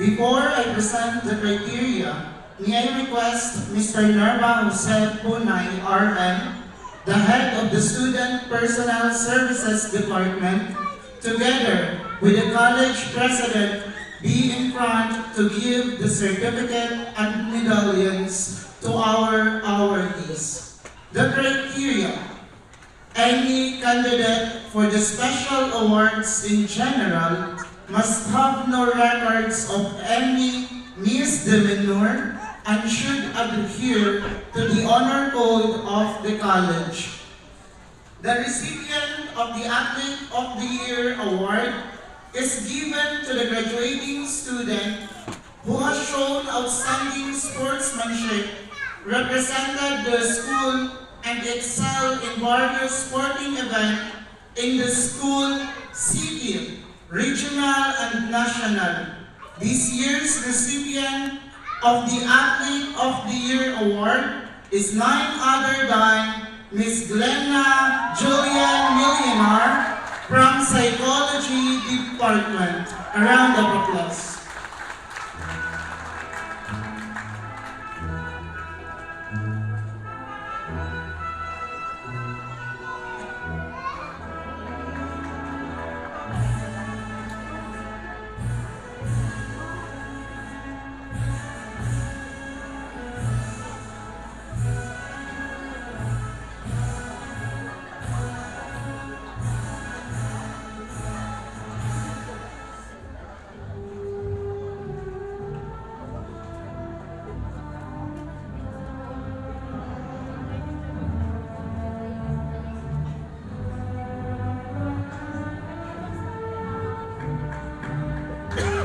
Before I present the criteria, may I request Mr. Nerva Jose Punay, RM, the head of the Student Personnel Services Department, together with the college president, be in front to give the certificate and medallions to our awardees. The criteria: any candidate for the special awards in general must have no records of any misdemeanor and should adhere to the honor code of the college. The recipient of the Athlete of the Year award is given to the graduating student who has shown outstanding sportsmanship, represented the school, and excelled in various sporting events in the school, city, regional, and national. This year's recipient of the Athlete of the Year award is none other than Ms. Glenna Julian Millionaire from Psychology Department. A round of applause.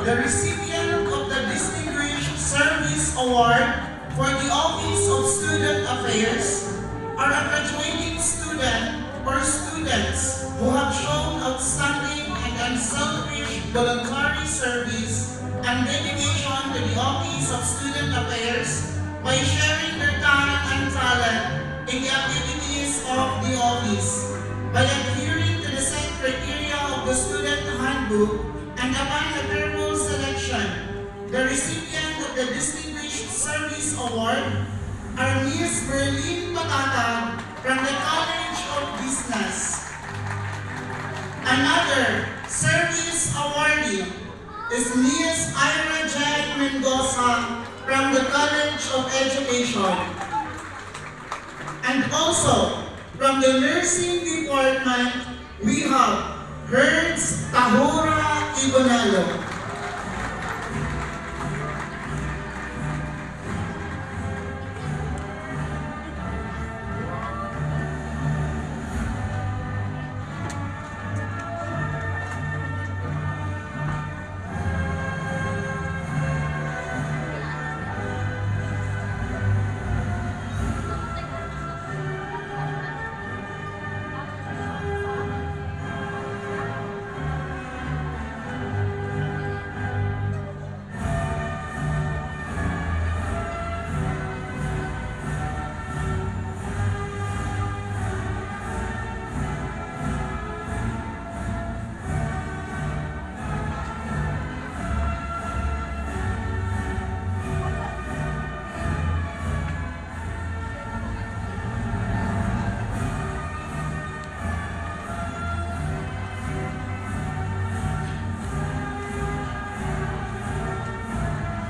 The recipient of the Distinguished Service Award for the Office of Student Affairs are a graduating student or students who have shown outstanding and unselfish voluntary service and dedication to the Office of Student Affairs by sharing their time and talent in the activities of the office. By adhering to the set criteria of the Student Handbook and upon a careful selection, the recipient of the Distinguished Service Award are Ms. Berlin Patata from the College of Business. Another service awardee is Ms. Ira J. Mendoza from the College of Education. And also, from the Nursing Department, we have Hertz Tahura Ibonalo.